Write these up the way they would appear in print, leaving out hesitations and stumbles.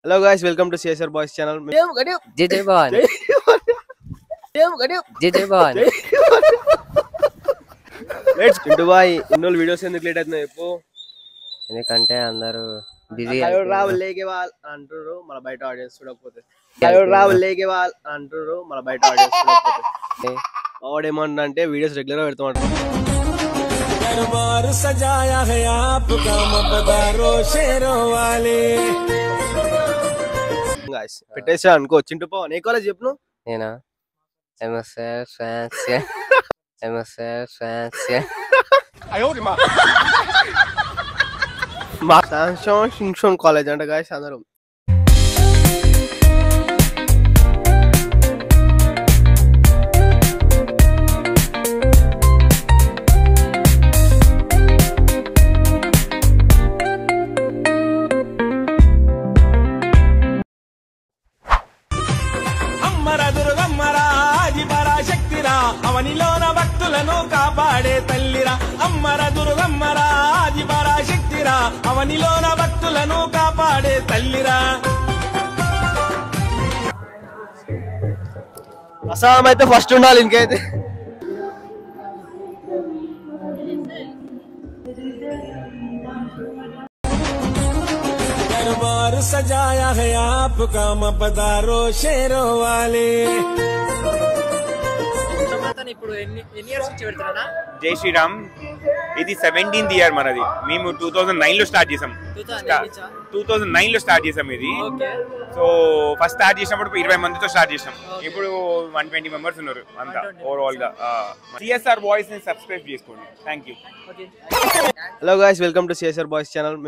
Hello guys, welcome to CSR Boys channel. Jai Jai Bhavan. Jai Jai Bhavan. Let's Chintu బాయ్ ఇన్నోళ్ళు videos ఎందుకు late అవుతున్నాయి చెప్పు. ఎందుకంటే అందరూ బిజీ రావు లేకే వాళ్ళు అంటారు మన బయట ఆడియన్స్ చూడకపోతే రావు లేకే వాళ్ళు అంటారు మన బయట ఆడియన్స్ చూడకపోతే వాడు ఏమంటే వీడియోస్ రెగ్యులర్ గా పెడతామంటారు. పెట్టేసా అనుకో చింటూ పో నీ కాలేజ్ చెప్పు. నేనా మా శాంసంగ్ కాలేజ్ అంట గాయస్ అందరూ. అవనిలోన భక్తులను కాపాడే తల్లిరా అమ్మర దుర్గమ్మరా ఆది పరాశక్తిరా అవనిలోన భక్తులను కాపాడే తల్లిరా. అస్సాం అయితే ఫస్ట్ ఉండాలి ఇంకైతే. दरबार सजाया है आपका मपदारो शेरों वाले. జై శ్రీరామ్. ఇది 17th ఇయర్ మనది. మేము 2009 లో స్టార్ట్ చేసాం. 2009 లో స్టార్ట్ చేసాం ఇది. సో ఫస్ట్ స్టార్ట్ చేసినప్పుడు 20 మందితో స్టార్ట్ చేసాం. ఇప్పుడు 120 మెంబర్స్ ఉన్నారు అంతా ఓవరాల్ గా. సిఎస్ఆర్ బాయ్స్ ని సబ్స్క్రైబ్ చేసుకోండి. Thank you. Hello guys, welcome to CSR boys channel.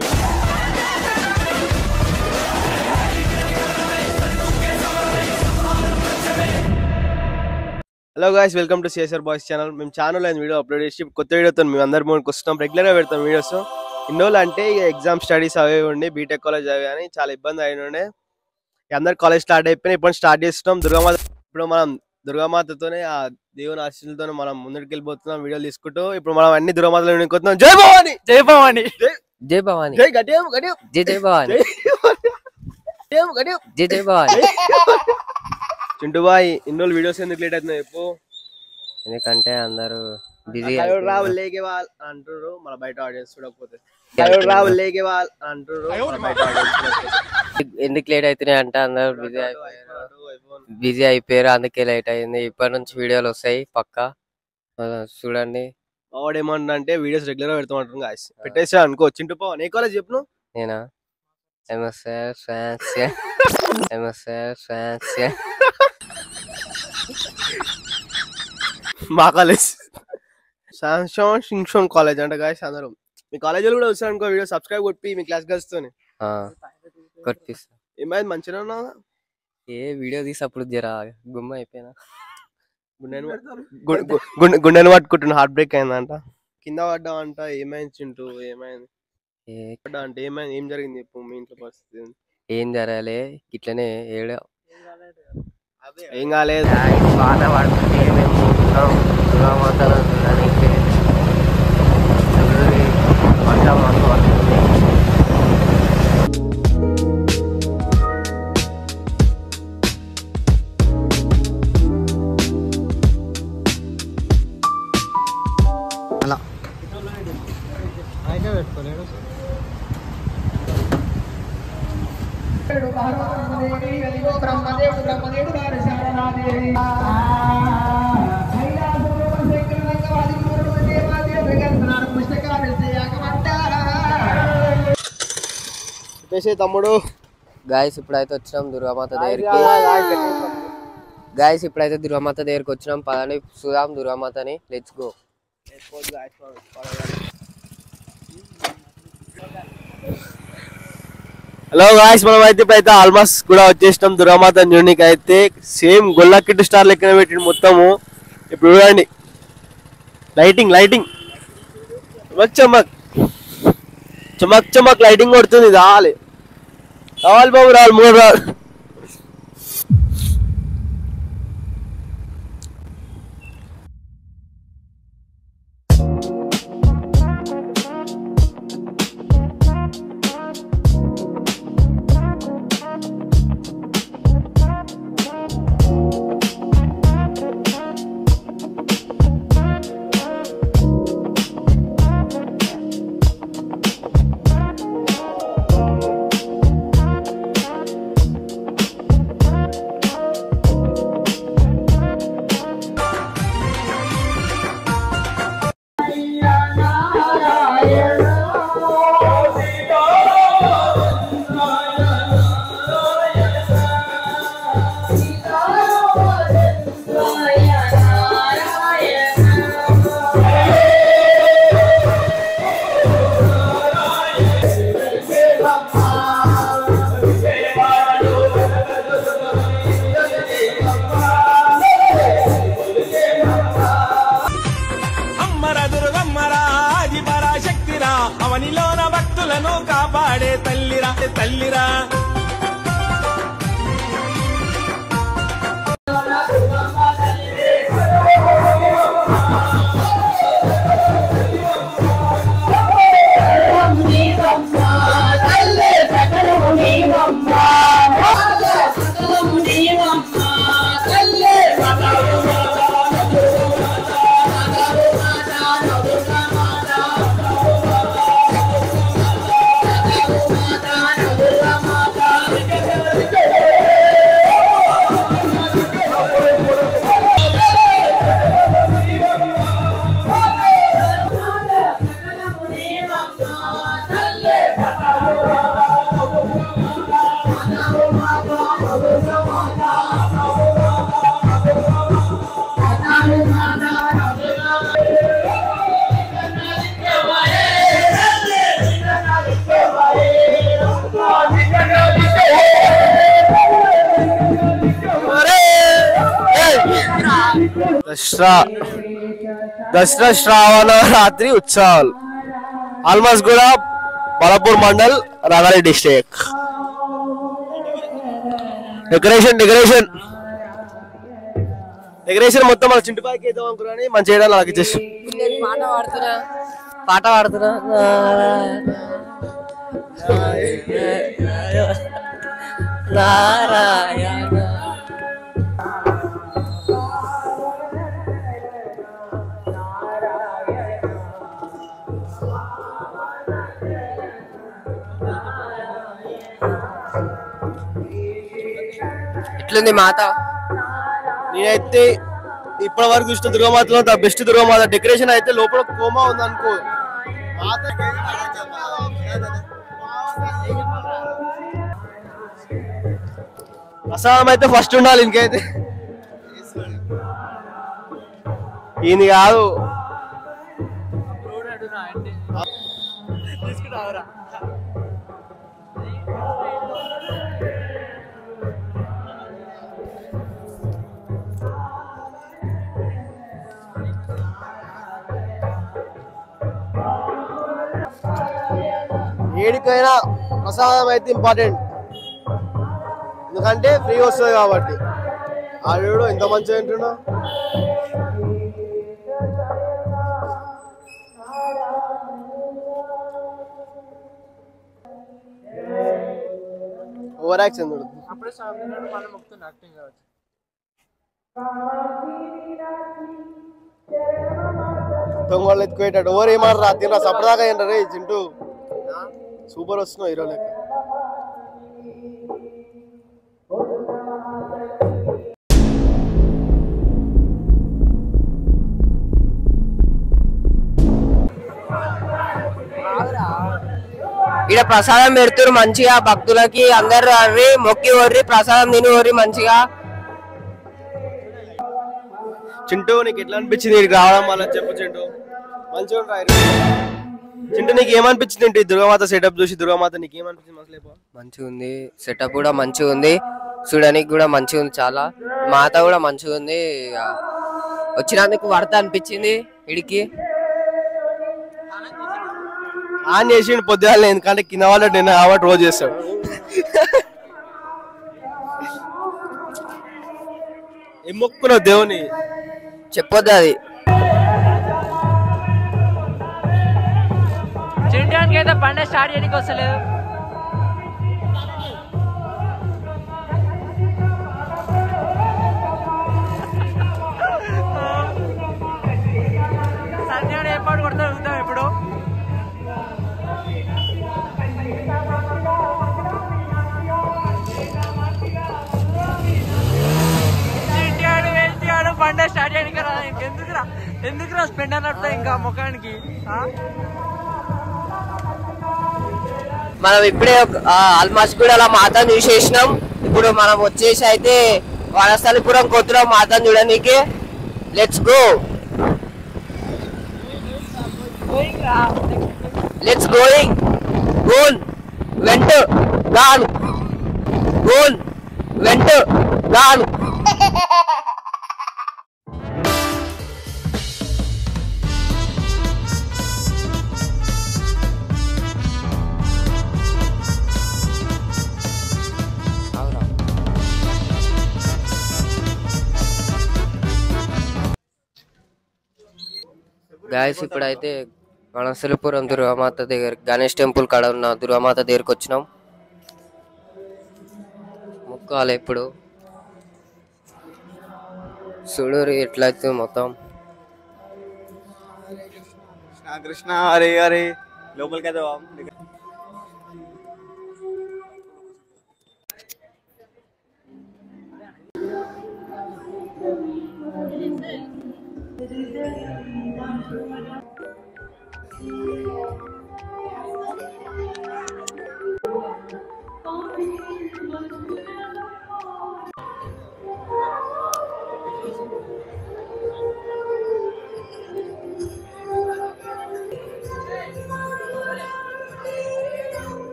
Hello guys, welcome to CSR boys channel. మేము ఛానల్ అయిన వీడియో అప్లోడ్ చేసి కొత్త వీడియోతో మేము అందరి ముందుకు వస్తున్నాం. రెగ్యులర్గా పెడతాం వీడియోస్. ఇన్నోళ్ళు అంటే ఇక ఎగ్జామ్ స్టడీస్ అవి ఉండి బీటెక్ కాలేజ్ అవి అని చాలా ఇబ్బంది అయినండే. అందరు కాలేజ్ స్టార్ట్ అయిపోయినా ఇప్పుడు స్టార్ట్ చేస్తున్నాం. దుర్గామాత ఇప్పుడు మనం దుర్గామాతతోనే ఆ దేవుని ఆశీస్సులతోనే మనం ముందుకు వెళ్ళిపోతున్నాం వీడియోలు తీసుకుంటూ. ఇప్పుడు మనం అన్ని దుర్గామాతలు వినుకుంటున్నాం. జై భవాని, జై భవాని, జై భవాని, జై గట్టియం గట్టియం, జై జై భవాని, జై జై భవాని. చింటూ బాయ్ ఇన్నోళ్ళు వీడియోస్ ఎందుకు లేట్ అవుతున్నాయి చెప్పు. ఎందుకంటే అందరూ బిజీ రావు లేకే వాళ్ళు అంటారు మన బయట ఆడియన్స్ చూడకపోతే రావు లేకే వాళ్ళు అంటారు మన బయట ఆడియన్స్ చూడకపోతే. ఎందుకు లేట్ అవుతున్నాయి అంటే అందరూ బిజీ అయిపోయారు, అందుకే లేట్ అయింది. ఇప్పటి నుంచి వీడియోలు వస్తాయి పక్కా చూడండి. వాడు ఏమంటే వీడియోస్ రెగ్యులర్ గా పెడతామంటారు గాయస్. పెట్టేసా అనుకో చింటూ పో నీ కాలేజ్ చెప్పు. నేనా మా కాలేజ్ శాంసంగ్ కాలేజ్ అంట గాయస్ అందరూ. మీ కాలేజీలో కూడా వస్తారు అనుకో వీడియో సబ్స్క్రైబ్ కొట్టి మీ క్లాస్ గర్ల్స్ తోని కొట్టిస్తా. ఏమైంది మంచిగా ఉన్నావా? ఏ వీడియో తీసి అప్పుడు జరా గుమ్మ అయిపోయినా గుండెను పట్టుకుంటున్నా. హార్ట్ బ్రేక్ అయిందంట, కింద పడ్డా అంట. ఏమైంది చింటూ, ఏమైంది పడ్డా అంటే ఏమైంది, ఏం జరిగింది చెప్పు. మీ ఇంట్లో పరిస్థితి ఏం జరగాలి ఇట్లనే ఏం కాలేదు. బాగా పడుతుంది. మేము దుర్గామాతను చూడడానికి వర్షం మాకు వస్తుంది. అలా పెట్టుకోలేడు. తమ్ముడు గాయస్ ఇప్పుడైతే వచ్చినాం దుర్గామాత దగ్గరికి. వచ్చినాం. పదండి చూద్దాం దుర్గామాతని. Let's go. హలో గాయ్స్, మనం అయితే ఇప్పుడైతే ఆల్మోస్ట్ కూడా వచ్చేసినాం దుర్గామాత యూనిక్ అయితే. సేమ్ గొల్లకిట్టు స్టార్ లెక్కన పెట్టిండు మొత్తము. ఇప్పుడు చూడండి లైటింగ్ చమక్ చమక్ చమక్ లైటింగ్ కొడుతుంది. రావాలి బాబు, రావాలి 3 రావాలి. దసరా శ్రావణ రాత్రి ఉత్సవాలు ఆల్మోస్ట్ కూడా బలపూర్ మండల్ రంగారెడ్డి డిస్ట్రిక్ట్. డెకరేషన్ మొత్తం మన చింటిపాకి వేద్దాం అనుకున్నాను, మనం చేయడానికి నాకు ఇచ్చేసి పాట పాడుతున్నా నారాయణ. ఎట్లుంది మాత? నేనైతే ఇప్పటి వరకు చూసిన దుర్గామాతలో ద బెస్ట్ దుర్గామాత. డెకరేషన్ అయితే లోపల కోమా ఉంది అనుకో. ప్రసాదం అయితే ఫస్ట్ ఉండాలి, ఇంకైతే ఇది కాదు. ఏడికైనా ప్రసాదం అయితే ఇంపార్టెంట్, ఎందుకంటే ఫ్రీ వస్తుంది కాబట్టి. ఆడు ఎంత మంచిగా తింటున్నా. ఓవర్ యాక్షన్ చూడు. దొంగలు ఎత్తుకుపోయేటట్టు ఓవర్ ఏమాడరా తినరా సపదాకా ఏంట రే చింటూ. సూపర్ వస్తున్నావు హీరో లెక్క. ఇక్కడ ప్రసాదం పెడుతురు మంచిగా భక్తులకి, అందరు అవి మొక్కి ఓర్రి ప్రసాదం తిని ఓర్రి మంచిగా. చింటూ నీకు ఎట్లా అనిపించింది ఇక్కడికి రావడం వల్ల? చెప్పు చింటూ. మంచిగా చింటూ నీకు ఏమనిపించింది ఏంటి దుర్గామాత సెటప్ చూసి? దుర్గామాత నీకు ఏమనిపించింది? మంచిగా ఉంది, సెటప్ కూడా మంచిగా ఉంది, చూడడానికి కూడా మంచిగా ఉంది, చాలా మాత కూడా మంచిగా ఉంది. వచ్చినందుకు వర్త అనిపించింది. ఇడికి ఆన్ చేసి పొద్దుగాలే, ఎందుకంటే కింద వాళ్ళు నేను కాబట్టి రోజు చేస్తాడు. ఏం మొక్కున్నావు దేవుని? చెప్పొద్దు అది. చిరుటానికి అయితే పండుగ స్టార్ట్ చేయడానికి వస్తలేదు. సంధ్యాడు ఏర్పాటు కొడతా చూద్దాం ఎప్పుడు. పండుగ స్టార్ట్ చేయడానికి రా. ఎందుకురా స్పెండ్ అన్నట్టు ఇంకా ముఖానికి. మనం ఇప్పుడే ఆల్మోస్ట్ కూడా అలా మాతను చూసేసినాం. ఇప్పుడు మనం వచ్చేసి అయితే వనస్థలిపురం కొత్తలో మాతను చూడడానికి. Let's go, let's going. గోన్ వెంట గాను, గోన్ వెంట గాను. గాయస్ ఇప్పుడైతే వనస్థలిపురం దుర్గామాత దగ్గర, గణేష్ టెంపుల్ కాడ ఉన్న దుర్గామాత దగ్గరకు వచ్చినాం. మొక్కాలి ఇప్పుడు చూడు ఎట్లయితే మొత్తం కృష్ణ హరే హరే లోపలికి అయితే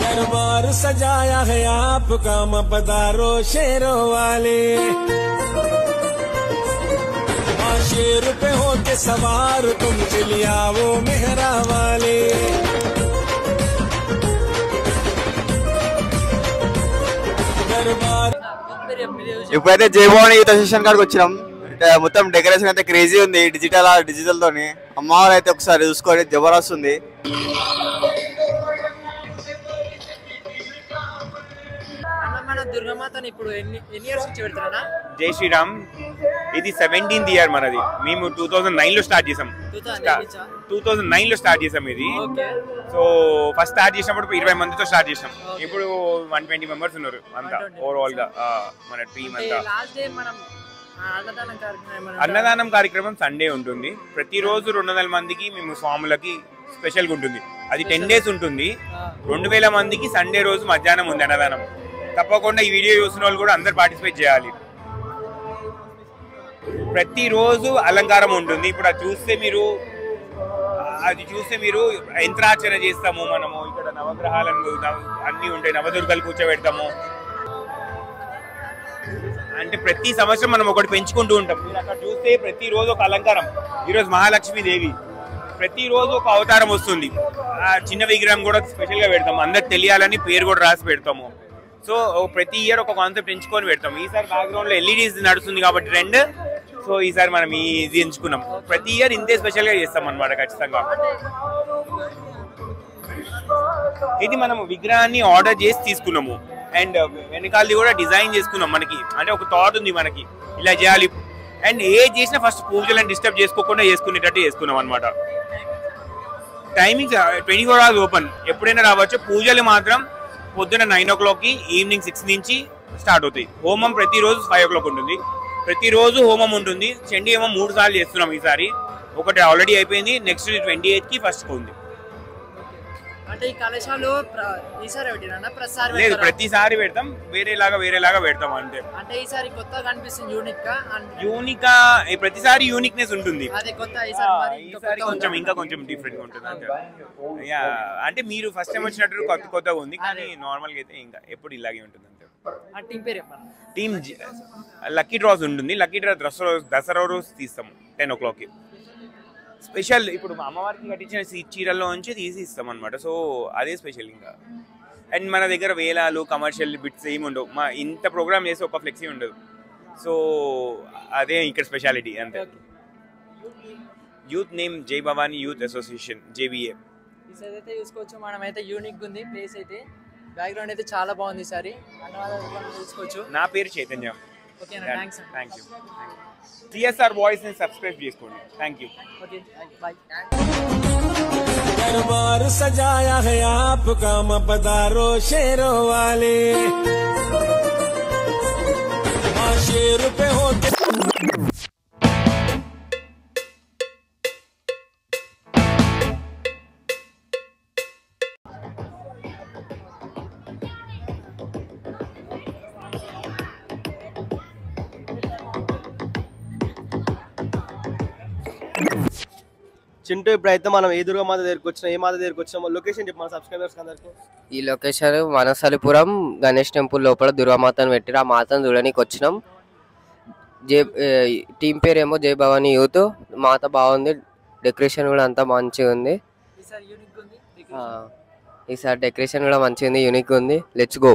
दरबार सजाया है आपका मपदारो शेरों वाले शेर पे होके सवार तुम चलिया वो मेहरा वाले दरबार ఇప్పుడైతే జయభవాని యూత్ అసోసియేషన్ కాడికి వచ్చినాం. మొత్తం డెకరేషన్ అయితే క్రేజీ ఉంది, డిజిటల్ తోని. అమ్మవారు అయితే ఒకసారి చూసుకోండి, జబర్దస్త్ ఉంది. దుర్గమాతని ఇప్పుడు ఎన్ని ఇయర్స్ నుంచి పెడతారా? జై శ్రీరామ్. ఇది 17th ఇయర్ మనది. మేము 2009 లో స్టార్ట్ చేసాం. 2009 లో స్టార్ట్ చేసాం ఇది. సో ఫస్ట్ స్టార్ట్ చేసినప్పుడు 20 మందితో స్టార్ట్ చేసాం. ఇప్పుడు 120 మెంబర్స్ ఉన్నారు అంతా ఓవరాల్ గా మన టీమ్ అంతా. అన్నదానం కార్యక్రమం సండే ఉంటుంది. ప్రతిరోజు 200 మందికి మేము స్వాములకి స్పెషల్ గా ఉంటుంది. అది 10 days ఉంటుంది. 2000 మందికి సండే రోజు మధ్యాహ్నం ఉంది అన్నదానం. తప్పకుండా ఈ వీడియో చూసిన వాళ్ళు కూడా అందరు పార్టిసిపేట్ చేయాలి. ప్రతిరోజు అలంకారం ఉంటుంది. ఇప్పుడు అది చూస్తే మీరు యంత్రార్చన చేస్తాము మనము. ఇక్కడ నవగ్రహాలను అన్ని ఉంటాయి, నవదుర్గలు కూర్చోబెడతాము. అంటే ప్రతి సంవత్సరం మనం ఒకటి పెంచుకుంటూ ఉంటాం. మీరు అక్కడ చూస్తే ప్రతిరోజు ఒక అలంకారం. ఈరోజు మహాలక్ష్మీదేవి, ప్రతిరోజు ఒక అవతారం వస్తుంది. చిన్న విగ్రహం కూడా స్పెషల్ గా పెడతాము, అందరికి తెలియాలని పేరు కూడా రాసి పెడతాము. సో ప్రతి ఇయర్ ఒక కాన్సెప్ట్ ఎంచుకొని పెడతాం. ఈసారి బ్యాక్గ్రౌండ్ లో ఎల్ఈడీస్ నడుస్తుంది కాబట్టి ట్రెండ్. సో ఈసారి మనం ఇది ఎంచుకున్నాం. ప్రతి ఇయర్ ఇంతే స్పెషల్ గా చేస్తాం అనమాట ఖచ్చితంగా. ఇది మనం విగ్రహాన్ని ఆర్డర్ చేసి తీసుకున్నాము. అండ్ వెనకాలది కూడా డిజైన్ చేసుకున్నాం. మనకి అంటే ఒక థాట్ ఉంది మనకి ఇలా చేయాలి. అండ్ ఏది చేసినా ఫస్ట్ పూజలను డిస్టర్బ్ చేసుకోకుండా చేసుకునేటట్టు చేసుకున్నాం అనమాట. టైమింగ్స్ 24 hours ఓపెన్, ఎప్పుడైనా రావచ్చు. పూజలు మాత్రం పొద్దున 9 o'clock, ఈవినింగ్ 6 నుంచి స్టార్ట్ అవుతాయి. హోమం ప్రతిరోజు 5 o'clock ఉంటుంది. ప్రతిరోజు హోమం ఉంటుంది. చండీ హోమం 3 సార్లు చేస్తున్నాం ఈసారి. ఒకటి ఆల్రెడీ అయిపోయింది, నెక్స్ట్ 28th కి ఫస్ట్ ఉంది. అంటే ఈ కలశాలు ఈసారి పెట్టినా ప్రతిసారి లేదు, ప్రతిసారి పెడతాం, వేరేలాగా పెడతాం అంతే. అంటే ఈసారి కొత్తగా కనిపిస్తుంది, యూనిక్ గా ప్రతిసారి యూనిక్నెస్ ఉంటుంది. అదే కొత్త ఈసారి ఇంకా కొంచెం డిఫరెంట్ గా ఉంటుంది అంతే. అంటే మీరు ఫస్ట్ టైం వచ్చినట్టు కొత్తగా ఉంది, కానీ నార్మల్ గా అయితే ఇంకా ఎప్పుడు ఇలాగే ఉంటుంది అంతే. టీమ్ లక్కీ డ్రాస్ ఉంటుంది. లక్కీ డ్రా దసరా రోజు తీస్తాము 10 o'clock. స్పెషల్ ఇప్పుడు మా అమ్మవారికి కట్టించిన చీరల్లో నుంచి తీసి ఇస్తాం అనమాట. సో అదే స్పెషల్ ఇంకా. అండ్ మన దగ్గర వేలాలు కమర్షియల్ బిట్స్ ఏమి ఉండవు. మా ఇంత ప్రోగ్రామ్ చేసి ఒక ఫ్లెక్సీ ఉండదు. సో అదే ఇక్కడ స్పెషాలిటీ అంతే. యూత్ నేమ్ జై భవానీ యూత్ అసోసియేషన్, JBA. అయితే చూసుకోవచ్చు, మనమైతే యూనిక్ ఉంది ప్లేస్. అయితే బ్యాక్గ్రౌండ్ అయితే చాలా బాగుంది. ఈసారి చూసుకోవచ్చు. నా పేరు చైతన్య. ఓకేనా, థ్యాంక్ యూ. CSR వాయిస్ ని సబ్స్క్రైబ్ చేసుకోండి. Thank you. दरबार सजाया है आपका मपदारो शेरों वाले शेर पे होके చింటూ, ఇప్పుడైతే మనం ఏ దుర్గమాత దగ్గరికి వచ్చినా, ఏ మాత దగ్గరికి వచ్చినా లొకేషన్ చెప్పి మన సబ్స్క్రైబర్స్ అందరికి. ఈ లొకేషన్ వనస్థలిపురం గణేష్ టెంపుల్ లోపల దుర్గామాతను పెట్టి ఆ మాతను చూడడానికి వచ్చినాం. టీం పేరేమో జై భవానీ యూత్. మాత బాగుంది, డెకరేషన్ కూడా అంతా మంచిగా ఉంది. ఈసారి డెకరేషన్ కూడా మంచిగా ఉంది, యూనిక్ ఉంది. Let's go.